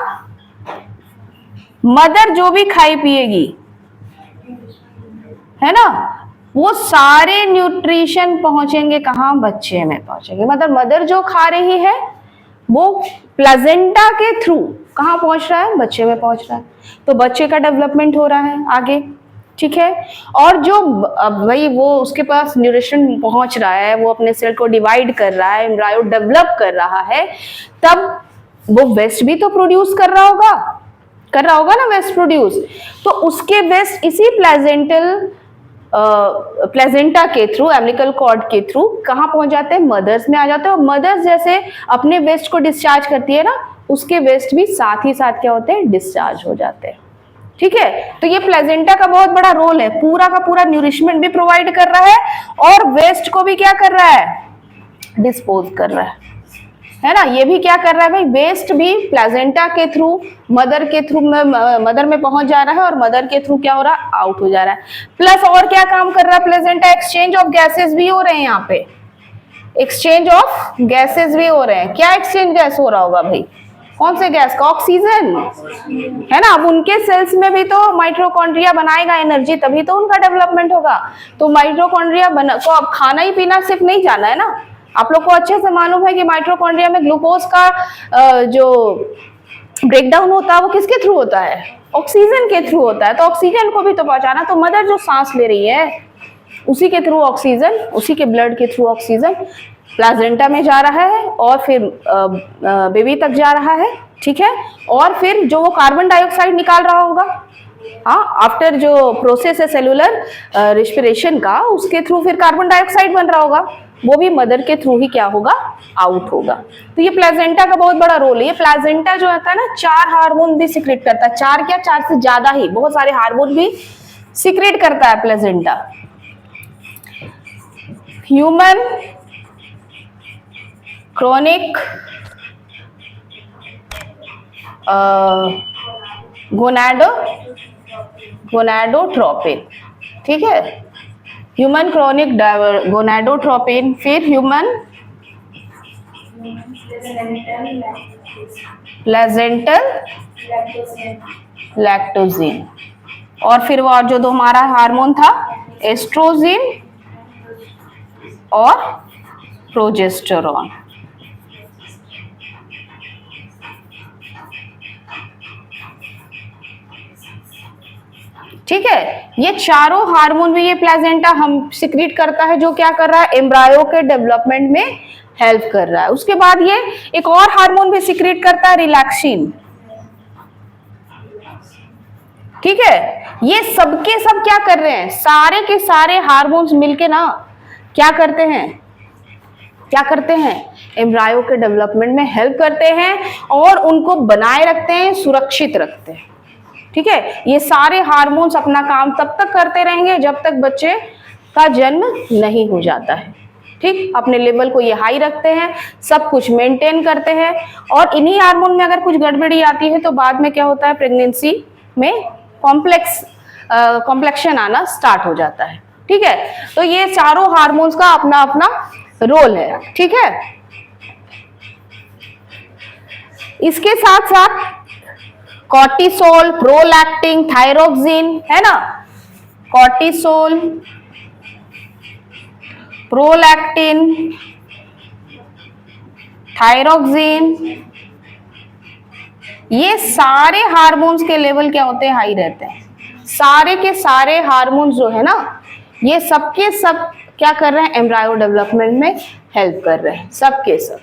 मदर जो भी खाई पिएगी, है ना, वो सारे न्यूट्रिशन पहुंचेंगे कहाँ, बच्चे में पहुंचेंगे। मतलब मदर जो खा रही है वो प्लेजेंटा के थ्रू कहाँ पहुंच रहा है, बच्चे में पहुंच रहा है, तो बच्चे का डेवलपमेंट हो रहा है आगे, ठीक है। और जो भाई वो उसके पास न्यूट्रिशन पहुंच रहा है, वो अपने सेल को डिवाइड कर रहा है, एम्ब्रायो डेवलप कर रहा है, तब वो वेस्ट भी तो प्रोड्यूस कर रहा होगा ना, वेस्ट प्रोड्यूस। तो उसके वेस्ट इसी प्लेजेंटा के थ्रू, अम्बिलिकल कॉर्ड के थ्रू कहाँ पहुंच जाते हैं, मदर्स में आ जाते हैं। और मदर्स जैसे अपने वेस्ट को डिस्चार्ज करती है ना, उसके वेस्ट भी साथ ही साथ क्या होते हैं, डिस्चार्ज हो जाते हैं, ठीक है। तो ये प्लेजेंटा का बहुत बड़ा रोल है, पूरा का पूरा न्यूरिशमेंट भी प्रोवाइड कर रहा है और वेस्ट को भी क्या कर रहा है, डिस्पोज कर रहा है ना। ये भी क्या कर रहा है भाई, वेस्ट भी प्लेजेंटा के थ्रू मदर में पहुंच जा रहा है, और मदर के थ्रू क्या हो रहा है, आउट हो जा रहा है। प्लस और क्या काम कर रहा है प्लेजेंटा, एक्सचेंज ऑफ गैसेस भी हो रहे हैं, यहाँ पे एक्सचेंज ऑफ गैसेस भी हो रहे हैं। क्या एक्सचेंज गैस हो रहा होगा भाई, कौन से गैस का, ऑक्सीजन, है ना। अब उनके सेल्स में भी तो माइटोकॉन्ड्रिया बनाएगा एनर्जी, तभी तो उनका डेवलपमेंट होगा। तो माइटोकॉन्ड्रिया को अब खाना ही पीना सिर्फ नहीं जाना है ना, आप लोग को अच्छे से मालूम है कि माइटोकॉन्ड्रिया में ग्लूकोज का जो ब्रेकडाउन होता है वो किसके थ्रू होता है, ऑक्सीजन के थ्रू होता है। तो ऑक्सीजन को भी तो पहुंचाना, तो मदर जो सांस ले रही है उसी के थ्रू ऑक्सीजन, उसी के ब्लड के थ्रू ऑक्सीजन प्लेजेंटा में जा रहा है और फिर बेबी तक जा रहा है, ठीक है। और फिर जो वो कार्बन डाइऑक्साइड निकाल रहा होगा, हाँ, आफ्टर जो प्रोसेस है सेलुलर रेस्पिरेशन का, उसके थ्रू फिर कार्बन डाइऑक्साइड बन रहा होगा, वो भी मदर के थ्रू ही क्या होगा, आउट होगा। तो ये प्लेजेंटा का बहुत बड़ा रोल है। ये प्लेजेंटा जो होता है ना, 4 हार्मोन भी सिक्रेट करता है, 4 क्या, 4 से ज्यादा ही, बहुत सारे हार्मोन भी सिक्रेट करता है प्लेजेंटा। ह्यूमन क्रोनिक गोनाडोट्रोपिन, ठीक है, ह्यूमन क्रोनिक गोनाडोट्रोपिन, फिर ह्यूमन प्लेजेंटल लैक्टोजिन, और फिर वो जो दो हमारा हार्मोन था, एस्ट्रोजिन और प्रोजेस्टेरोन। ठीक है, ये चारों हार्मोन भी ये प्लेजेंटा हम सिक्रीट करता है, जो क्या कर रहा है, एम्ब्रायो के डेवलपमेंट में हेल्प कर रहा है। उसके बाद ये एक और हार्मोन भी सिक्रीट करता है, रिलैक्सिन, ठीक है। ये सबके सब क्या कर रहे हैं, सारे के सारे हार्मोन्स मिलके ना क्या करते हैं, एम्ब्रायो के डेवलपमेंट में हेल्प करते हैं और उनको बनाए रखते हैं, सुरक्षित रखते हैं, ठीक है। ये सारे हार्मोन्स अपना काम तब तक करते रहेंगे जब तक बच्चे का जन्म नहीं हो जाता है, ठीक। अपने लेवल को ये हाई रखते हैं, सब कुछ मेंटेन करते हैं, और इन्हीं हार्मोन में अगर कुछ गड़बड़ी आती है तो बाद में क्या होता है, प्रेगनेंसी में कॉम्प्लेक्शन आना स्टार्ट हो जाता है, ठीक है। तो ये चारों हार्मोन्स का अपना अपना रोल है, ठीक है। इसके साथ साथ कॉर्टिसोल, प्रोलैक्टिन, थायरोक्सिन, है ना, कॉर्टिसोल, प्रोलैक्टिन, थायरोक्सिन, ये सारे हार्मोन्स के लेवल क्या होते हैं, हाई रहते हैं। सारे के सारे हार्मोन्स जो है ना, ये सबके सब क्या कर रहे हैं, एम्ब्रायो डेवलपमेंट में हेल्प कर रहे हैं, सबके सब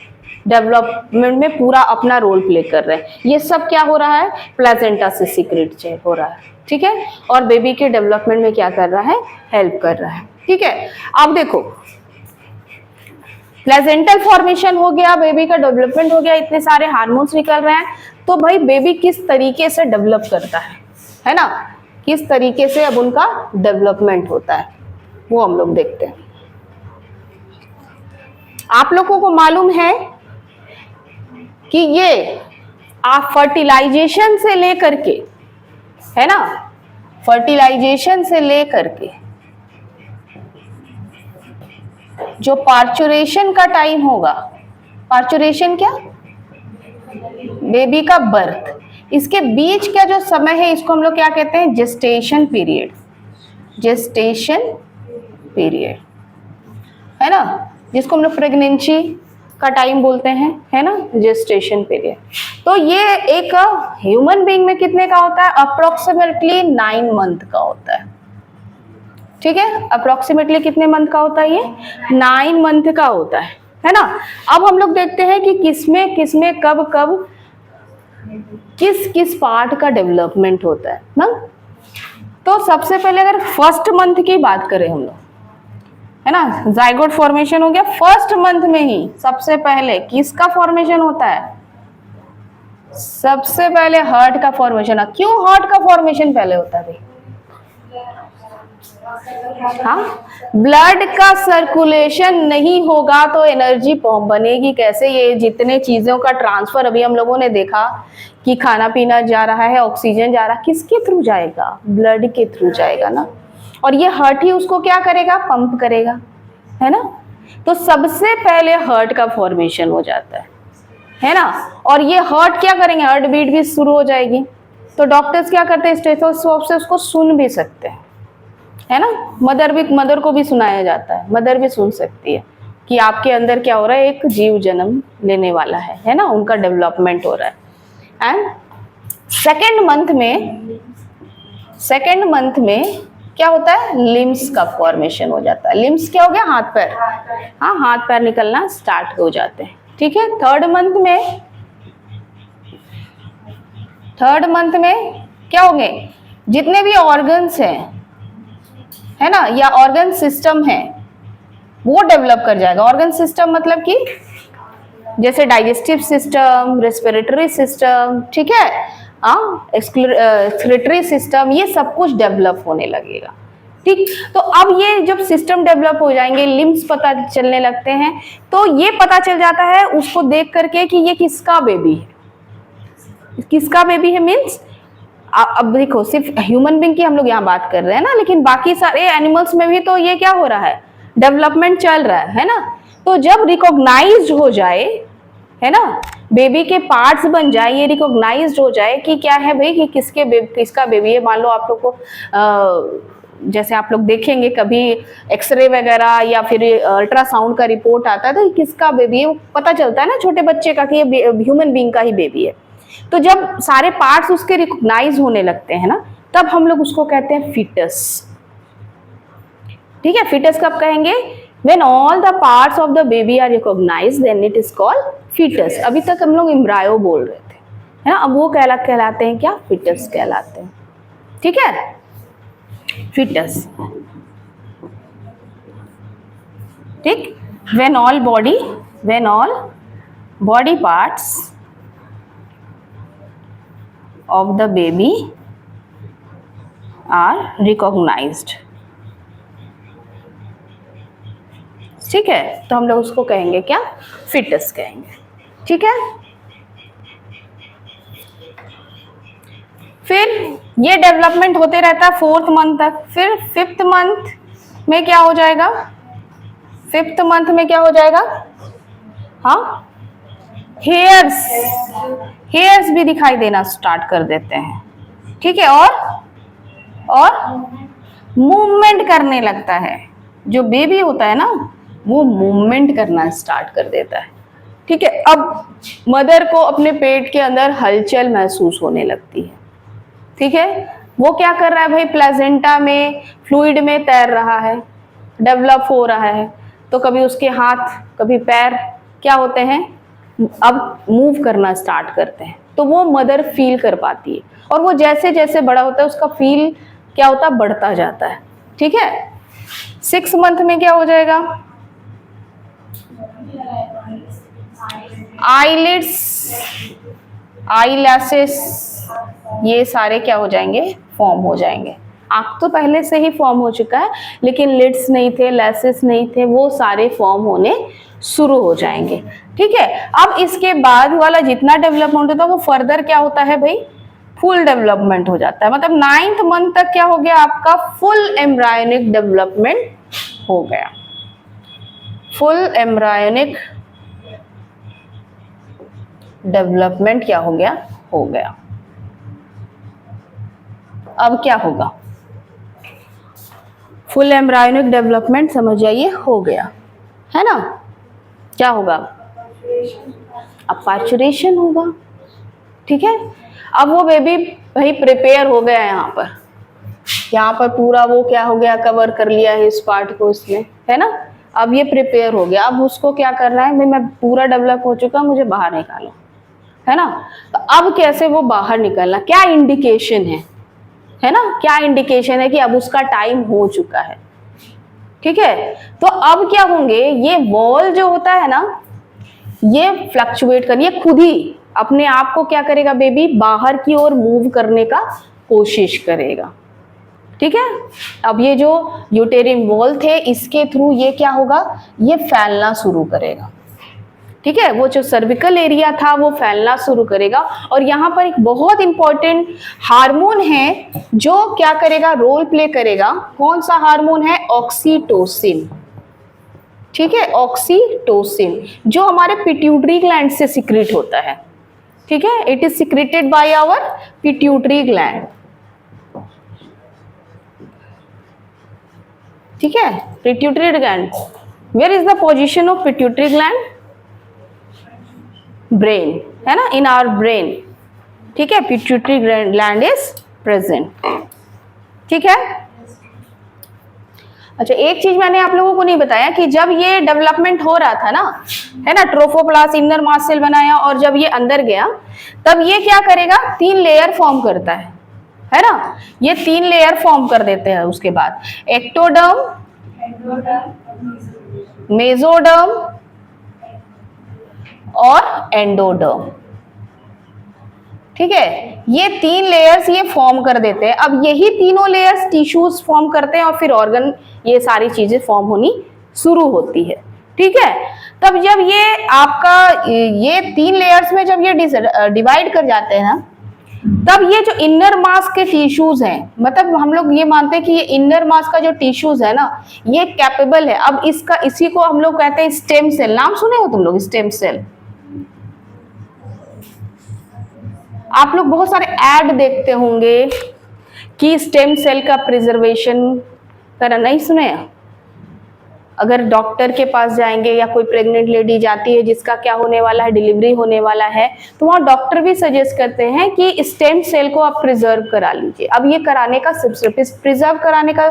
डेवलपमेंट में पूरा अपना रोल प्ले कर रहे हैं। ये सब क्या हो रहा है, प्लेजेंटा से सीक्रेट चेंज हो रहा है, ठीक है, और बेबी के डेवलपमेंट में क्या कर रहा है, हेल्प कर रहा है, ठीक है। अब देखो, प्लेजेंटल फॉर्मेशन हो गया, बेबी का डेवलपमेंट हो गया, इतने सारे हार्मोन्स निकल रहे हैं, तो भाई बेबी किस तरीके से डेवलप करता है ना, किस तरीके से अब उनका डेवलपमेंट होता है वो हम लोग देखते हैं। आप लोगों को मालूम है कि ये आप फर्टिलाइजेशन से लेकर के, है ना, फर्टिलाइजेशन से लेकर के जो पार्चुरेशन का टाइम होगा, पार्चुरेशन क्या, बेबी का बर्थ, इसके बीच का जो समय है इसको हम लोग क्या कहते हैं, जेस्टेशन पीरियड, जेस्टेशन पीरियड, है ना, जिसको हम लोग प्रेगनेंसी का टाइम बोलते हैं, है ना, जेस्टेशन पीरियड। तो ये एक ह्यूमन बीइंग में कितने का होता है, अप्रोक्सीमेटली 9 मंथ का होता है, ठीक है। अप्रोक्सीमेटली कितने मंथ का होता है, ये 9 मंथ का होता है ना। अब हम लोग देखते हैं कि किसमें किसमें कब कब किस किस पार्ट का डेवलपमेंट होता है ना। तो सबसे पहले अगर फर्स्ट मंथ की बात करें हम लोग, है ना, जाइगोट फॉर्मेशन हो गया, फर्स्ट मंथ में ही सबसे पहले किसका फॉर्मेशन होता है, सबसे पहले हार्ट का फॉर्मेशन। क्यों हार्ट का फॉर्मेशन पहले होता है भाई, हाँ, ब्लड का सर्कुलेशन नहीं होगा तो एनर्जी बनेगी कैसे। ये जितने चीजों का ट्रांसफर अभी हम लोगों ने देखा कि खाना पीना जा रहा है, ऑक्सीजन जा रहा है, किसके थ्रू जाएगा, ब्लड के थ्रू जाएगा ना, और ये हार्ट ही उसको क्या करेगा, पंप करेगा, है ना। तो सबसे पहले हार्ट का फॉर्मेशन हो जाता है ना, और ये हार्ट क्या करेंगे, हार्ट बीट भी शुरू हो जाएगी। तो डॉक्टर्स क्या करते हैं, स्टेथोस्कोप से उसको सुन भी सकते हैं, है ना, मदर को भी सुनाया जाता है, मदर भी सुन सकती है कि आपके अंदर क्या हो रहा है, एक जीव जन्म लेने वाला है ना, उनका डेवलपमेंट हो रहा है। एंड सेकेंड मंथ में क्या होता है, लिम्स का फॉर्मेशन हो जाता है। लिम्स क्या हो गया, हाथ पैर, हाँ, हाथ पैर निकलना स्टार्ट हो जाते हैं, ठीक है। थर्ड मंथ में 3rd मंथ में क्या होंगे, जितने भी ऑर्गन्स हैं, है ना, या ऑर्गन सिस्टम है, वो डेवलप कर जाएगा। ऑर्गन सिस्टम मतलब कि जैसे डाइजेस्टिव सिस्टम, रेस्पिरेटरी सिस्टम, ठीक है, एक्सक्रीटरी सिस्टम, ये सब कुछ डेवलप होने लगेगा। ठीक, तो अब ये जब सिस्टम डेवलप हो जाएंगे, लिम्स पता चलने लगते हैं, तो ये पता चल जाता है उसको देख करके कि ये किसका बेबी है। किसका बेबी है मीन्स, अब देखो सिर्फ ह्यूमन बीइंग की हम लोग यहाँ बात कर रहे हैं ना, लेकिन बाकी सारे एनिमल्स में भी तो ये क्या हो रहा है, डेवलपमेंट चल रहा है ना। तो जब रिकॉग्नाइज्ड हो जाए, है ना, बेबी के पार्ट्स बन जाए, ये रिकॉग्नाइज्ड हो जाए कि क्या है भाई, कि किसका बेबी है। मान लो आप लोग को जैसे आप लोग देखेंगे कभी एक्सरे वगैरह या फिर अल्ट्रासाउंड का रिपोर्ट आता है, तो किसका बेबी है वो पता चलता है ना छोटे बच्चे का, कि ये ह्यूमन बीइंग का ही बेबी है। तो जब सारे पार्ट्स उसके रिकॉग्नाइज होने लगते हैं ना, तब हम लोग उसको कहते हैं फीटस। ठीक है, फीटस कब कहेंगे, when all the parts of the baby are recognized then it is called fetus। अभी तक हम लोग एम्ब्रायो बोल रहे थे, है ना, अब वो कहलाते हैं क्या, फीटस कहलाते हैं। ठीक है, फीटस। ठीक, when all body parts of the baby are recognized। ठीक है, तो हम लोग उसको कहेंगे क्या, फीटस कहेंगे। ठीक है, फिर ये डेवलपमेंट होते रहता है 4th मंथ तक। फिर 5th मंथ में क्या हो जाएगा, 5th मंथ में क्या हो जाएगा, हाँ, हेयर्स भी दिखाई देना स्टार्ट कर देते हैं। ठीक है, और मूवमेंट करने लगता है। जो बेबी होता है ना, वो मूवमेंट करना स्टार्ट कर देता है। ठीक है, अब मदर को अपने पेट के अंदर हलचल महसूस होने लगती है। ठीक है, वो क्या कर रहा है भाई, प्लेजेंटा में फ्लूइड में तैर रहा है, डेवलप हो रहा है। तो कभी उसके हाथ कभी पैर क्या होते हैं, अब मूव करना स्टार्ट करते हैं। तो वो मदर फील कर पाती है, और वो जैसे जैसे बड़ा होता है उसका फील क्या होता है, बढ़ता जाता है। ठीक है, 6 मंथ में क्या हो जाएगा, आईलिड्स, आईलैशेस, ये सारे क्या हो जाएंगे, फॉर्म हो जाएंगे। आंख तो पहले से ही फॉर्म हो चुका है, लेकिन लिड्स नहीं थे, लैशेस नहीं थे, वो सारे फॉर्म होने शुरू हो जाएंगे। ठीक है, अब इसके बाद वाला जितना डेवलपमेंट होता है वो फर्दर क्या होता है भाई, फुल डेवलपमेंट हो जाता है। मतलब 9th मंथ तक क्या हो गया, आपका फुल एम्ब्रायोनिक डेवलपमेंट हो गया। फुल एम्ब्रायोनिक डेवलपमेंट क्या हो गया, हो गया। अब क्या होगा, फुल एम्ब्रायोनिक डेवलपमेंट समझ जाइए हो गया, है ना। क्या होगा, अब पार्चुरेशन होगा। ठीक है, अब वो बेबी भाई प्रिपेयर हो गया, यहाँ पर पूरा वो क्या हो गया, कवर कर लिया है इस पार्ट को इसमें, है ना। अब ये प्रिपेयर हो गया, अब उसको क्या करना है भाई, मैं पूरा डेवलप हो चुका, मुझे बाहर निकालो, है ना। तो अब कैसे वो बाहर निकलना, क्या इंडिकेशन है ना, क्या इंडिकेशन है कि अब उसका टाइम हो चुका है। ठीक है, तो अब क्या होंगे, ये वॉल जो होता है ना, ये फ्लक्चुएट कर, ये खुद ही अपने आप को क्या करेगा, बेबी बाहर की ओर मूव करने का कोशिश करेगा। ठीक है, अब ये जो यूटेरिन वॉल थे, इसके थ्रू ये क्या होगा, ये फैलना शुरू करेगा। ठीक है, वो जो सर्विकल एरिया था वो फैलना शुरू करेगा। और यहाँ पर एक बहुत इंपॉर्टेंट हार्मोन है जो क्या करेगा, रोल प्ले करेगा। कौन सा हार्मोन है, ऑक्सीटोसिन। ठीक है, ऑक्सीटोसिन जो हमारे पिट्यूटरी ग्लैंड से सिक्रेट होता है। ठीक है, it is secreted by our pituitary gland. ठीक है, pituitary gland, where is the position of pituitary gland, brain, है ना, इन आवर ब्रेन। ठीक है, पिट्यूटरी ग्लैंड इज प्रेजेंट। ठीक है, अच्छा, एक चीज मैंने आप लोगों को नहीं बताया कि जब ये डेवलपमेंट हो रहा था ना, है ना, ट्रोफोप्लास्ट इनर मास्ट सेल बनाया और जब ये अंदर गया तब ये क्या करेगा, 3 लेयर फॉर्म करता है ना, ये 3 लेयर फॉर्म कर देते हैं। उसके बाद एक्टोडर्म, मेसोडर्म और एंडोडर्म। ठीक है, ये 3 लेयर्स ये फॉर्म कर देते हैं। अब यही तीनों लेयर्स टिश्यूज फॉर्म करते हैं और फिर ऑर्गन, ये सारी चीजें फॉर्म होनी शुरू होती है। ठीक है, तब जब ये आपका ये 3 लेयर्स में जब ये डिवाइड कर जाते हैं ना, तब ये जो इनर मास के टिश्यूज हैं, मतलब हम लोग ये मानते हैं कि ये इनर मास का जो टिश्यूज है ना, ये कैपेबल है। अब इसका, इसी को हम लोग कहते हैं स्टेम सेल। नाम सुने हो तुम लोग स्टेम सेल? आप लोग बहुत सारे ऐड देखते होंगे कि स्टेम सेल का प्रिजर्वेशन करना, नहीं सुने? अगर डॉक्टर के पास जाएंगे या कोई प्रेग्नेंट लेडी जाती है जिसका क्या होने वाला है, डिलीवरी होने वाला है, तो वहाँ डॉक्टर भी सजेस्ट करते हैं कि स्टेम सेल को आप प्रिजर्व करा लीजिए। अब ये कराने का प्रिजर्व कराने का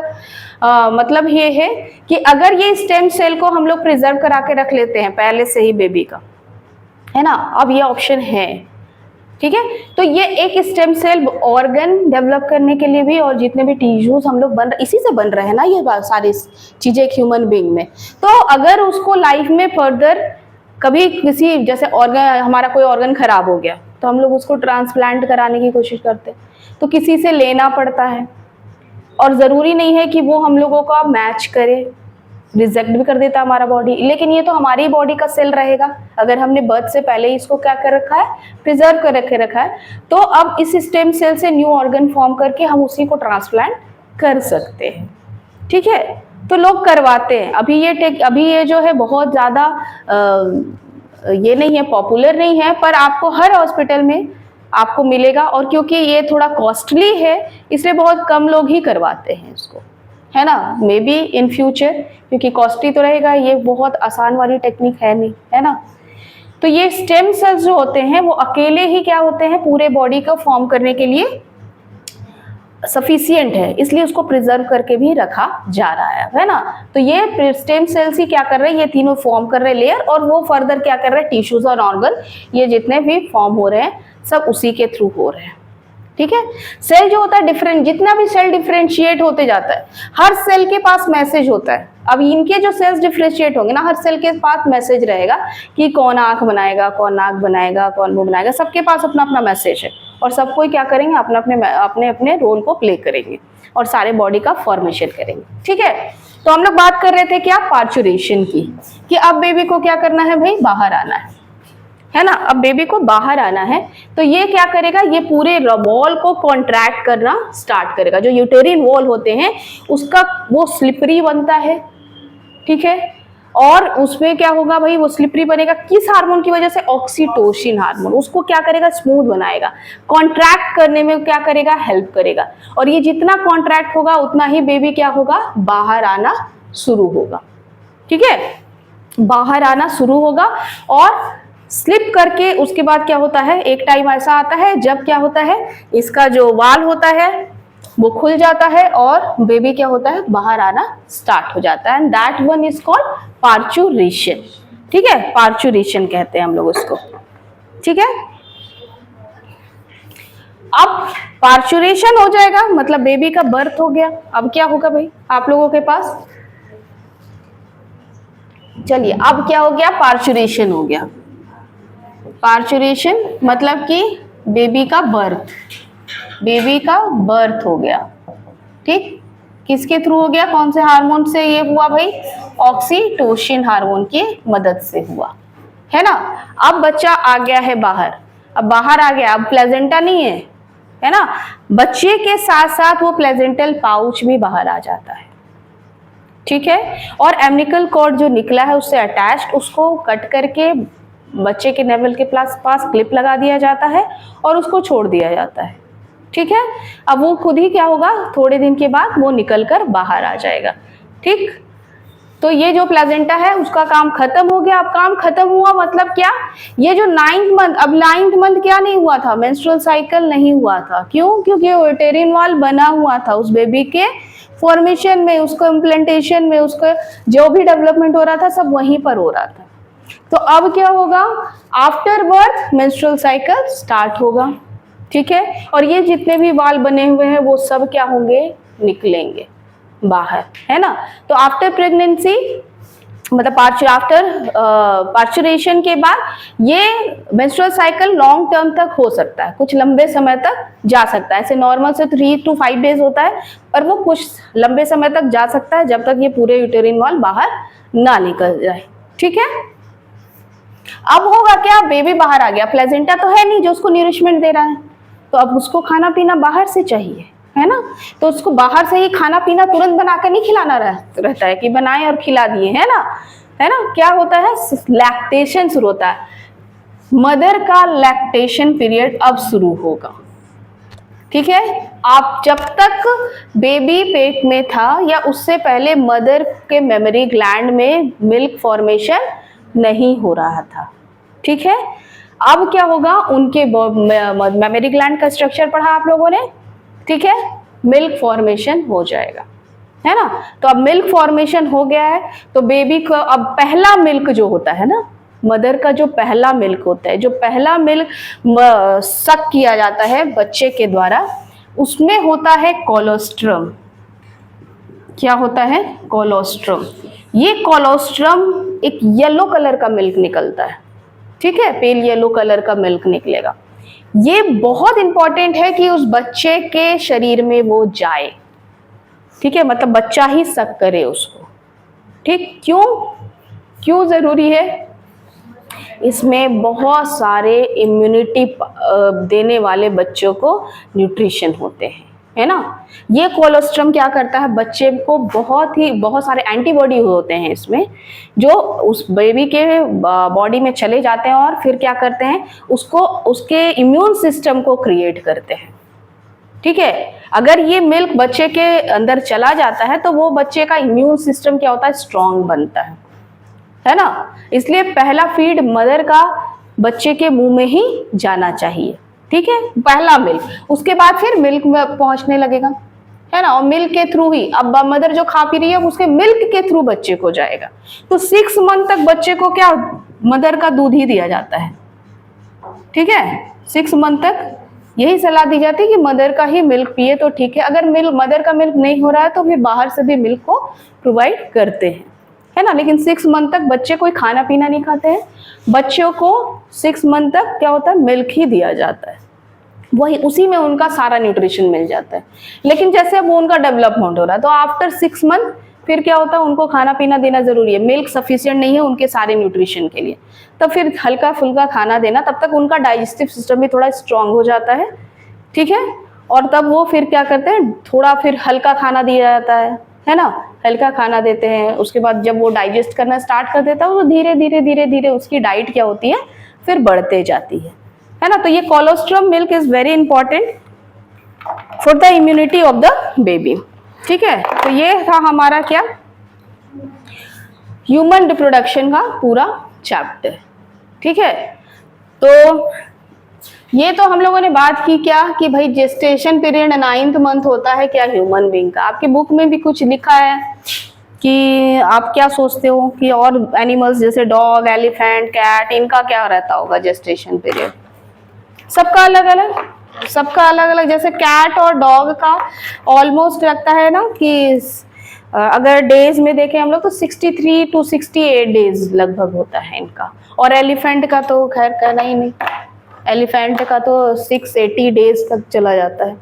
मतलब ये है कि अगर ये स्टेम सेल को हम लोग प्रिजर्व करा के रख लेते हैं पहले से ही बेबी का, है ना, अब ये ऑप्शन है। ठीक है, तो ये एक स्टेम सेल ऑर्गन डेवलप करने के लिए भी, और जितने भी टिश्यूज हम लोग इसी से बन रहे हैं ना, ये सारी चीजें एक ह्यूमन बीइंग में। तो अगर उसको लाइफ में फर्दर कभी किसी, जैसे ऑर्गन, हमारा कोई ऑर्गन खराब हो गया तो हम लोग उसको ट्रांसप्लांट कराने की कोशिश करते हैं, तो किसी से लेना पड़ता है, और जरूरी नहीं है कि वो हम लोगों का मैच करे, रिजेक्ट भी कर देता हमारा बॉडी, लेकिन ये तो हमारी बॉडी का सेल रहेगा। अगर हमने बर्थ से पहले ही इसको क्या कर रखा है, प्रिजर्व कर रखा है, तो अब इस स्टेम सेल से न्यू ऑर्गन फॉर्म करके हम उसी को ट्रांसप्लांट कर सकते हैं। ठीक है, तो लोग करवाते हैं। अभी ये जो है बहुत ज्यादा ये नहीं है, पॉपुलर नहीं है, पर आपको हर हॉस्पिटल में आपको मिलेगा, और क्योंकि ये थोड़ा कॉस्टली है इसलिए बहुत कम लोग ही करवाते हैं इसको, है ना। मे बी इन फ्यूचर, क्योंकि कॉस्टली तो रहेगा, ये बहुत आसान वाली टेक्निक है नहीं, है ना। तो ये स्टेम सेल्स जो होते हैं वो अकेले ही क्या होते हैं, पूरे बॉडी को फॉर्म करने के लिए सफिशिएंट है, इसलिए उसको प्रिजर्व करके भी रखा जा रहा है ना। तो ये स्टेम सेल्स ही क्या कर रहे हैं, ये तीनों फॉर्म कर रहे हैं लेयर, और वो फर्दर क्या कर रहे हैं, टिश्यूज और ऑर्गन ये जितने भी फॉर्म हो रहे हैं सब उसी के थ्रू हो रहे हैं। ठीक है, सेल जो होता है डिफरेंट, जितना भी सेल डिफरेंशिएट होते जाता है, हर सेल के पास मैसेज होता है। अब इनके जो सेल्स डिफरेंशिएट होंगे ना, हर सेल के पास मैसेज रहेगा कि कौन आंख बनाएगा, कौन नाक बनाएगा, कौन मुंह बनाएगा, सबके पास अपना अपना मैसेज है, और सबको क्या करेंगे, अपने अपने रोल को प्ले करेंगे और सारे बॉडी का फॉर्मेशन करेंगे। ठीक है, तो हम लोग बात कर रहे थे क्या, पार्चुरेशन की, कि अब बेबी को क्या करना है भाई, बाहर आना है ना। अब बेबी को बाहर आना है तो ये क्या करेगा, ये पूरे वॉल को कॉन्ट्रैक्ट करना स्टार्ट करेगा। जो यूटेरिन वॉल होते हैं उसका वो स्लिपरी बनता है, ठीक है, और उसमें क्या होगा भाई, वो स्लिपरी बनेगा किस हार्मोन की वजह से, ऑक्सीटोसिन हार्मोन उसको क्या करेगा, स्मूथ बनाएगा, कॉन्ट्रैक्ट करने में क्या करेगा, हेल्प करेगा, और ये जितना कॉन्ट्रैक्ट होगा उतना ही बेबी क्या होगा, बाहर आना शुरू होगा। ठीक है, बाहर आना शुरू होगा, और स्लिप करके उसके बाद क्या होता है, एक टाइम ऐसा आता है जब क्या होता है, इसका जो वाल होता है वो खुल जाता है और बेबी क्या होता है, बाहर आना स्टार्ट हो जाता है, and that one is called parturition. ठीक है, पार्चुरेशन कहते हैं हम लोग उसको। ठीक है, अब पार्चुरेशन हो जाएगा मतलब बेबी का बर्थ हो गया। अब क्या होगा भाई आप लोगों के पास, चलिए अब क्या हो गया, पार्चुरेशन हो गया। पार्चुरेशन मतलब कि बेबी का बर्थ, बेबी का बर्थ हो गया। ठीक, किसके थ्रू हो गया, कौन से हार्मोन से ये हुआ भाई, ऑक्सीटोसिन हार्मोन की मदद से हुआ, है ना। अब बच्चा आ गया है बाहर, अब बाहर आ गया, अब प्लेजेंटा नहीं है ना, बच्चे के साथ साथ वो प्लेजेंटल पाउच भी बाहर आ जाता है। ठीक है, और एमनिकल कॉर्ड जो निकला है उससे अटैच्ड, उसको कट करके बच्चे के नेवल के पास क्लिप लगा दिया जाता है और उसको छोड़ दिया जाता है। ठीक है, अब वो खुद ही क्या होगा, थोड़े दिन के बाद वो निकल कर बाहर आ जाएगा। ठीक, तो ये जो प्लेजेंटा है उसका काम खत्म हो गया। अब काम खत्म हुआ मतलब क्या, ये जो 9th मंथ, अब 9th मंथ क्या नहीं हुआ था, मेंस्ट्रुअल साइकिल नहीं हुआ था। क्यों? क्योंकि यूटेरिन वॉल बना हुआ था उस बेबी के फॉर्मेशन में, उसको इम्प्लांटेशन में, उसको जो भी डेवलपमेंट हो रहा था सब वहीं पर हो रहा था। तो अब क्या होगा, after birth menstrual cycle start होगा, ठीक है। और ये जितने भी वाल बने हुए हैं वो सब क्या होंगे, निकलेंगे बाहर, है ना। तो आफ्टर प्रेगनेंसी मतलब आफ्टर पार्चुरेशन के बाद ये मेंस्ट्रुअल साइकिल लॉन्ग टर्म तक हो सकता है, कुछ लंबे समय तक जा सकता है। ऐसे नॉर्मल से 3 to 5 डेज होता है, पर वो कुछ लंबे समय तक जा सकता है जब तक ये पूरे यूटेरिन वॉल बाहर ना निकल जाए, ठीक है। अब होगा क्या, बेबी बाहर आ गया, प्लेजेंटा तो है नहीं जो उसको नरिशमेंट दे रहा है, तो अब उसको खाना पीना बाहर से चाहिए, है ना। तो उसको बाहर से ही खाना पीना तुरंत बनाकर नहीं खिलाना रहता है कि बनाए और खिला दिए, है ना, है ना। क्या होता है, लैक्टेशन शुरू होता है, मदर का लैक्टेशन पीरियड अब शुरू होगा, ठीक है। आप जब तक बेबी पेट में था या उससे पहले मदर के मेमोरी ग्लैंड में मिल्क फॉर्मेशन नहीं हो रहा था, ठीक है। अब क्या होगा, उनके मेमोरी ग्लैंड का स्ट्रक्चर पढ़ा आप लोगों ने, ठीक है। मिल्क फॉर्मेशन हो जाएगा, है ना। तो अब मिल्क फॉर्मेशन हो गया है, तो बेबी को अब पहला मिल्क जो होता है ना, मदर का जो पहला मिल्क होता है, जो पहला मिल्क सक किया जाता है बच्चे के द्वारा, उसमें होता है कोलोस्ट्रम। क्या होता है, कोलोस्ट्रम। ये कोलोस्ट्रम एक येलो कलर का मिल्क निकलता है, ठीक है, पेल येलो कलर का मिल्क निकलेगा। ये बहुत इंपॉर्टेंट है कि उस बच्चे के शरीर में वो जाए, ठीक है, मतलब बच्चा ही सक करे उसको, ठीक। क्यों जरूरी है, इसमें बहुत सारे इम्यूनिटी देने वाले बच्चों को न्यूट्रिशन होते हैं, है ना। ये कोलोस्ट्रम क्या करता है, बच्चे को बहुत सारे एंटीबॉडी होते हैं इसमें, जो उस बेबी के बॉडी में चले जाते हैं और फिर क्या करते हैं, उसको उसके इम्यून सिस्टम को क्रिएट करते हैं, ठीक है। अगर ये मिल्क बच्चे के अंदर चला जाता है तो वो बच्चे का इम्यून सिस्टम क्या होता है, स्ट्रांग बनता है ना। इसलिए पहला फीड मदर का बच्चे के मुंह में ही जाना चाहिए, ठीक है, पहला मिल्क। उसके बाद फिर मिल्क में पहुंचने लगेगा, है ना, और मिल्क के थ्रू ही अब मदर जो खा पी रही है उसके मिल्क के थ्रू बच्चे को जाएगा। तो 6 मंथ तक बच्चे को क्या, मदर का दूध ही दिया जाता है, ठीक है। 6 मंथ तक यही सलाह दी जाती है कि मदर का ही मिल्क पिए तो ठीक है। अगर मदर का मिल्क नहीं हो रहा है तो फिर बाहर से भी मिल्क को प्रोवाइड करते हैं, है ना। लेकिन 6 मंथ तक बच्चे कोई खाना पीना नहीं खाते हैं, बच्चों को 6 मंथ तक क्या होता है, मिल्क ही दिया जाता है, वही उसी में उनका सारा न्यूट्रिशन मिल जाता है। लेकिन जैसे वो उनका डेवलपमेंट हो रहा है तो आफ्टर 6 मंथ फिर क्या होता है, उनको खाना पीना देना जरूरी है, मिल्क सफिशिएंट नहीं है उनके सारे न्यूट्रिशन के लिए, तब फिर हल्का फुल्का खाना देना, तब तक उनका डाइजेस्टिव सिस्टम भी थोड़ा स्ट्रांग हो जाता है, ठीक है। और तब वो फिर क्या करते हैं, थोड़ा फिर हल्का खाना दिया जाता है ना, हल्का खाना देते हैं। उसके बाद जब वो डाइजेस्ट करना स्टार्ट कर देता है तो धीरे धीरे धीरे धीरे उसकी डाइट क्या होती है, फिर बढ़ते जाती है ना। तो ये colostrum milk is very important for the immunity of the baby, ठीक है। तो ये था हमारा क्या, ह्यूमन रिप्रोडक्शन का पूरा चैप्टर, ठीक है। तो ये तो हम लोगों ने बात की क्या, कि भाई जेस्टेशन पीरियड 9th मंथ होता है क्या ह्यूमन बीइंग का। आपकी बुक में भी कुछ लिखा है कि आप क्या सोचते हो कि और एनिमल्स जैसे डॉग, एलिफेंट, कैट, इनका क्या रहता होगा जेस्टेशन पीरियड, सबका अलग अलग। जैसे कैट और डॉग का ऑलमोस्ट लगता है ना कि अगर डेज में देखें हम लोग तो 63 to 68 डेज लगभग होता है इनका। और एलिफेंट का तो खैर कहना ही नहीं, एलिफेंट का तो 680 डेज तक चला जाता है।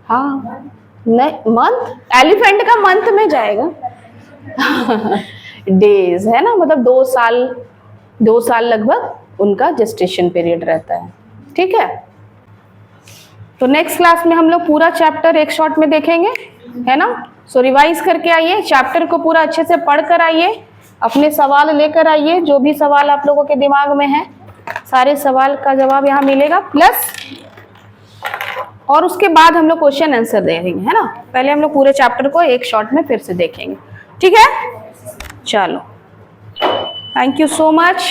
हाँ नहीं, मंथ, एलिफेंट का मंथ में जाएगा डेज, है ना, मतलब 2 साल लगभग उनका जेस्टेशन पीरियड रहता है, ठीक है। तो नेक्स्ट क्लास में हम लोग पूरा चैप्टर एक शॉट में देखेंगे, है ना। सो रिवाइज करके आइए, चैप्टर को पूरा अच्छे से पढ़ कर आइए, अपने सवाल लेकर आइए, जो भी सवाल आप लोगों के दिमाग में है सारे सवाल का जवाब यहाँ मिलेगा प्लस, और उसके बाद हम लोग क्वेश्चन आंसर देखेंगे, है ना। पहले हम लोग पूरे चैप्टर को एक शॉट में फिर से देखेंगे, ठीक है। चलो, थैंक यू सो मच।